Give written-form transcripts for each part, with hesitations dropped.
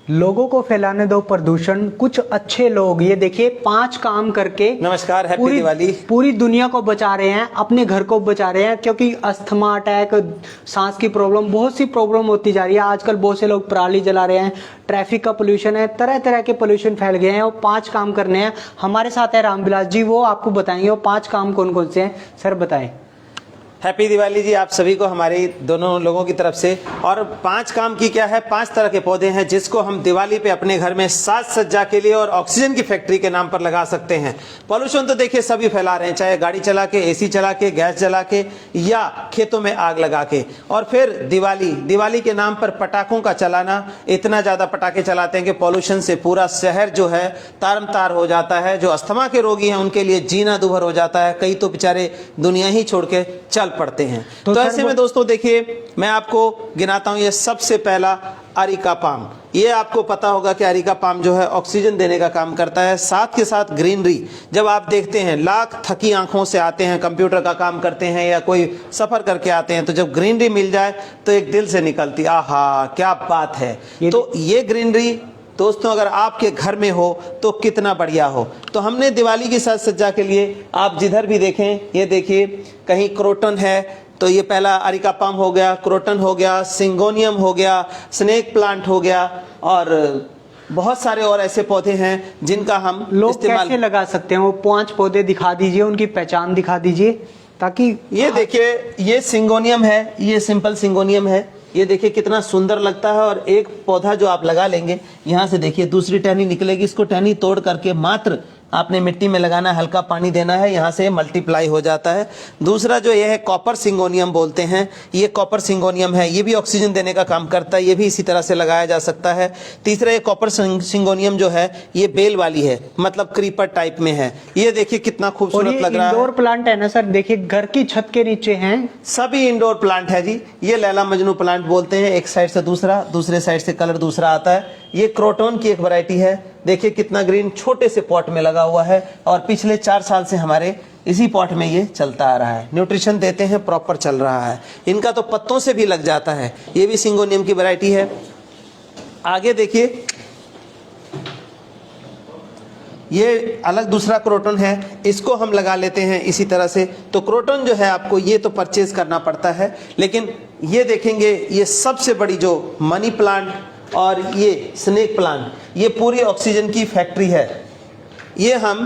लोगों को फैलाने दो प्रदूषण, कुछ अच्छे लोग ये देखिए 5 काम करके नमस्कार, हैप्पी दिवाली। पूरी दुनिया को बचा रहे हैं, अपने घर को बचा रहे हैं। क्योंकि अस्थमा अटैक, सांस की प्रॉब्लम, बहुत सी प्रॉब्लम होती जा रही है। आजकल बहुत से लोग पराली जला रहे हैं, ट्रैफिक का पोल्यूशन है, तरह तरह के पोल्यूशन फैल गए हैं। और 5 काम करने हैं। हमारे साथ है रामविलास जी, वो आपको बताएंगे वो 5 काम कौन कौन से हैं। सर बताएं। हैप्पी दिवाली जी आप सभी को हमारे दोनों लोगों की तरफ से। और 5 काम की क्या है, 5 तरह के पौधे हैं जिसको हम दिवाली पे अपने घर में साज सज्जा के लिए और ऑक्सीजन की फैक्ट्री के नाम पर लगा सकते हैं। पॉल्यूशन तो देखिए सभी फैला रहे हैं, चाहे गाड़ी चला के, एसी चला के, गैस जला के या खेतों में आग लगा के। और फिर दिवाली के नाम पर पटाखों का चलाना, इतना ज्यादा पटाखे चलाते हैं कि पॉल्यूशन से पूरा शहर जो है तारमतार हो जाता है। जो अस्थमा के रोगी हैं उनके लिए जीना दूभर हो जाता है, कई तो बेचारे दुनिया ही छोड़ के चल पड़ते हैं। तो ऐसे में दोस्तों देखिए मैं आपको गिनाता हूं। ये सबसे पहला अरिका पाम। ये आपको पता होगा कि अरिका पाम जो है ऑक्सीजन देने का काम करता है। साथ के साथ ग्रीनरी, जब आप देखते हैं लाख थकी आंखों से आते हैं, कंप्यूटर का काम करते हैं या कोई सफर करके आते हैं, तो जब ग्रीनरी मिल जाए तो एक दिल से निकलती, आहा क्या बात है। तो ये ग्रीनरी दोस्तों अगर आपके घर में हो तो कितना बढ़िया हो। तो हमने दिवाली की साज सज्जा के लिए, आप जिधर भी देखें, ये देखिए कहीं क्रोटन है तो ये पहला अरिका पाम हो गया, क्रोटन हो गया, सिंगोनियम हो गया, स्नेक प्लांट हो गया, और बहुत सारे और ऐसे पौधे हैं जिनका हम लोग कैसे लगा सकते हैं। वो 5 पौधे दिखा दीजिए, उनकी पहचान दिखा दीजिए ताकि। ये देखिए ये सिंगोनियम है, ये सिंपल सिंगोनियम है। ये देखिए कितना सुंदर लगता है। और एक पौधा जो आप लगा लेंगे, यहाँ से देखिए दूसरी टहनी निकलेगी, इसको टहनी तोड़ करके मात्र आपने मिट्टी में लगाना है, हल्का पानी देना है, यहाँ से मल्टीप्लाई हो जाता है। दूसरा जो ये है कॉपर सिंगोनियम बोलते हैं, ये कॉपर सिंगोनियम है, ये भी ऑक्सीजन देने का काम करता है, ये भी इसी तरह से लगाया जा सकता है। तीसरा ये कॉपर सिंगोनियम जो है ये बेल वाली है, मतलब क्रीपर टाइप में है। ये देखिए कितना खूबसूरत लग रहा है। इंडोर प्लांट है ना सर, देखिए घर की छत के नीचे हैं। सभी इंडोर प्लांट है जी। ये लैला मजनू प्लांट बोलते हैं, एक साइड से दूसरा, दूसरे साइड से कलर दूसरा आता है। ये क्रोटन की एक वैरायटी है। देखिए कितना ग्रीन, छोटे से पॉट में लगा हुआ है और पिछले 4 साल से हमारे इसी पॉट में ये चलता आ रहा है। न्यूट्रिशन देते हैं, प्रॉपर चल रहा है। इनका तो पत्तों से भी लग जाता है। ये भी सिंगोनियम की वैरायटी है। आगे देखिए ये अलग दूसरा क्रोटन है, इसको हम लगा लेते हैं इसी तरह से। तो क्रोटन जो है आपको ये तो परचेज करना पड़ता है, लेकिन ये देखेंगे ये सबसे बड़ी जो मनी प्लांट और ये स्नेक प्लांट, ये पूरी ऑक्सीजन की फैक्ट्री है। ये हम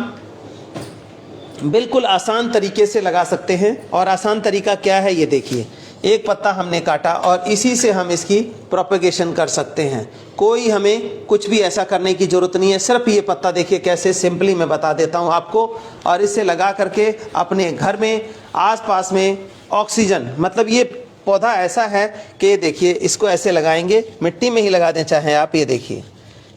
बिल्कुल आसान तरीके से लगा सकते हैं। और आसान तरीका क्या है, ये देखिए एक पत्ता हमने काटा और इसी से हम इसकी प्रोपेगेशन कर सकते हैं। कोई हमें कुछ भी ऐसा करने की जरूरत नहीं है। सिर्फ ये पत्ता देखिए कैसे सिंपली मैं बता देता हूँ आपको, और इससे लगा करके अपने घर में आसपास में ऑक्सीजन, मतलब ये पौधा ऐसा है कि देखिए इसको ऐसे लगाएंगे, मिट्टी में ही लगा दें चाहे आप। ये देखिए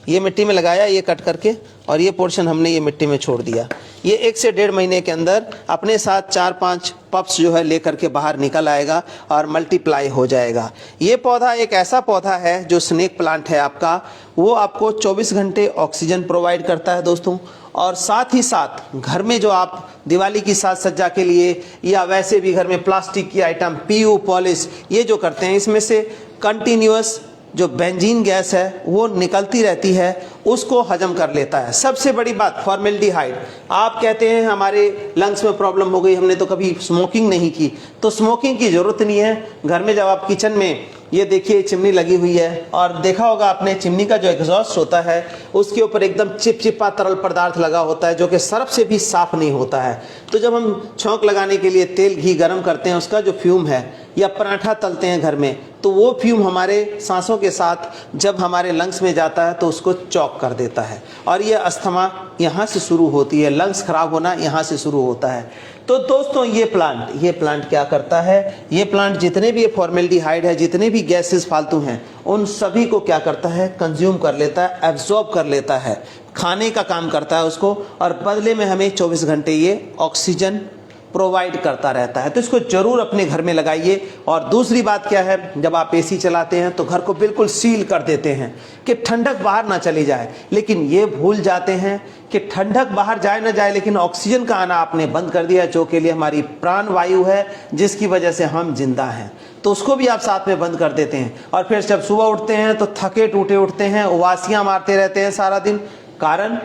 ये मिट्टी में लगाया, ये कट करके, और ये पोर्शन हमने ये मिट्टी में छोड़ दिया। ये 1 से 1.5 महीने के अंदर अपने साथ 4-5 पप्स जो है लेकर के बाहर निकल आएगा और मल्टीप्लाई हो जाएगा। ये पौधा एक ऐसा पौधा है जो स्नेक प्लांट है आपका, वो आपको 24 घंटे ऑक्सीजन प्रोवाइड करता है दोस्तों। और साथ ही साथ घर में जो आप दिवाली की साज सज्जा के लिए या वैसे भी घर में प्लास्टिक की आइटम, पीयू पॉलिश ये जो करते हैं, इसमें से कंटिन्यूअस जो बेंजीन गैस है वो निकलती रहती है, उसको हजम कर लेता है। सबसे बड़ी बात फॉर्मेल्डिहाइड। आप कहते हैं हमारे लंग्स में प्रॉब्लम हो गई, हमने तो कभी स्मोकिंग नहीं की, तो स्मोकिंग की जरूरत नहीं है। घर में जब आप किचन में ये देखिए चिमनी लगी हुई है, और देखा होगा आपने चिमनी का जो एग्जॉस्ट होता है उसके ऊपर एकदम चिपचिपा तरल पदार्थ लगा होता है जो कि सर्फ से भी साफ नहीं होता है। तो जब हम छौंक लगाने के लिए तेल घी गर्म करते हैं, उसका जो फ्यूम है, या पराठा तलते हैं घर में, तो वो फ्यूम हमारे सांसों के साथ जब हमारे लंग्स में जाता है तो उसको चॉक कर देता है। और ये अस्थमा यहाँ से शुरू होती है, लंग्स खराब होना यहाँ से शुरू होता है। तो दोस्तों ये प्लांट क्या करता है, ये प्लांट जितने भी फॉर्मेल्डिहाइड है, जितने भी गैसेस फालतू हैं, उन सभी को क्या करता है, कंज्यूम कर लेता है, एब्जॉर्ब कर लेता है, खाने का काम करता है उसको। और बदले में हमें 24 घंटे ये ऑक्सीजन प्रोवाइड करता रहता है। तो इसको जरूर अपने घर में लगाइए। और दूसरी बात क्या है, जब आप एसी चलाते हैं तो घर को बिल्कुल सील कर देते हैं कि ठंडक बाहर ना चली जाए, लेकिन ये भूल जाते हैं कि ठंडक बाहर जाए ना जाए, लेकिन ऑक्सीजन का आना आपने बंद कर दिया, जो के लिए हमारी प्राण वायु है, जिसकी वजह से हम जिंदा हैं। तो उसको भी आप साथ में बंद कर देते हैं। और फिर जब सुबह उठते हैं तो थके टूटे उठते हैं, उबासियां मारते रहते हैं सारा दिन। कारण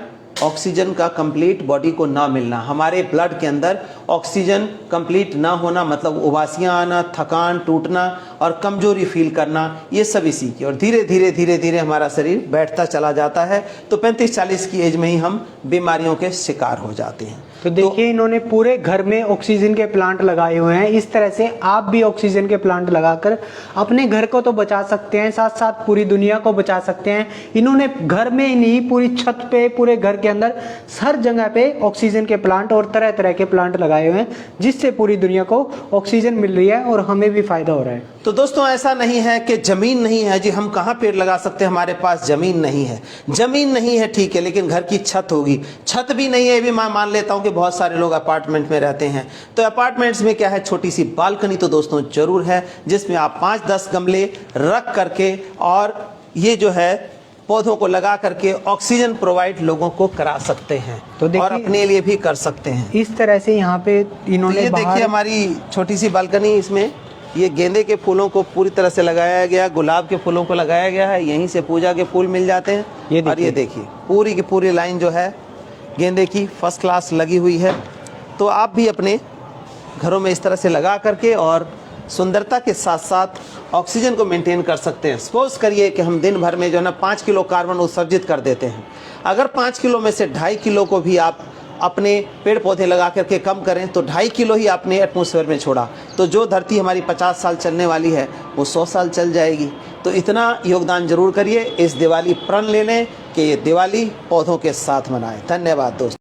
ऑक्सीजन का कंप्लीट बॉडी को ना मिलना, हमारे ब्लड के अंदर ऑक्सीजन कंप्लीट ना होना, मतलब उबासियां आना, थकान, टूटना और कमजोरी फील करना, ये सब इसी की। और धीरे धीरे धीरे धीरे हमारा शरीर बैठता चला जाता है। तो 35-40 की एज में ही हम बीमारियों के शिकार हो जाते हैं। तो देखिए इन्होंने पूरे घर में ऑक्सीजन के प्लांट लगाए हुए हैं। इस तरह से आप भी ऑक्सीजन के प्लांट लगाकर अपने घर को तो बचा सकते हैं, साथ साथ पूरी दुनिया को बचा सकते हैं। इन्होंने घर में ही नहीं, पूरी छत पे, पूरे घर के अंदर हर जगह पे ऑक्सीजन के प्लांट और तरह तरह के प्लांट लगाए हुए हैं, जिससे पूरी दुनिया को ऑक्सीजन मिल रही है और हमें भी फायदा हो रहा है। तो दोस्तों ऐसा नहीं है कि जमीन नहीं है जी, हम कहाँ पेड़ लगा सकते हैं, हमारे पास जमीन नहीं है। जमीन नहीं है ठीक है, लेकिन घर की छत होगी। छत भी नहीं है, ये भी मैं मान लेता हूँ कि बहुत सारे लोग अपार्टमेंट में रहते हैं। तो अपार्टमेंट्स में क्या है, छोटी सी बालकनी तो दोस्तों जरूर है, जिसमें आप 5-10 गमले रख करके और ये जो है पौधों को लगा करके ऑक्सीजन प्रोवाइड लोगों को करा सकते हैं। तो और अपने लिए भी कर सकते हैं। इस तरह से यहाँ पे इन्होंने ये देखिए हमारी छोटी सी बालकनी, इसमें ये गेंदे के फूलों को पूरी तरह से लगाया गया, गुलाब के फूलों को लगाया गया है। यहीं से पूजा के फूल मिल जाते हैं। और ये देखिए पूरी की पूरी लाइन जो है गेंदे की फर्स्ट क्लास लगी हुई है। तो आप भी अपने घरों में इस तरह से लगा करके और सुंदरता के साथ साथ ऑक्सीजन को मेंटेन कर सकते हैं। सपोज करिए कि हम दिन भर में जो है ना 5 किलो कार्बन उत्सर्जित कर देते हैं। अगर 5 किलो में से 2.5 किलो को भी आप अपने पेड़ पौधे लगा करके कम करें तो 2.5 किलो ही आपने एटमॉस्फेयर में छोड़ा। तो जो धरती हमारी 50 साल चलने वाली है वो 100 साल चल जाएगी। तो इतना योगदान जरूर करिए। इस दिवाली प्रण ले लें कि ये दिवाली पौधों के साथ मनाएं। धन्यवाद दोस्तों।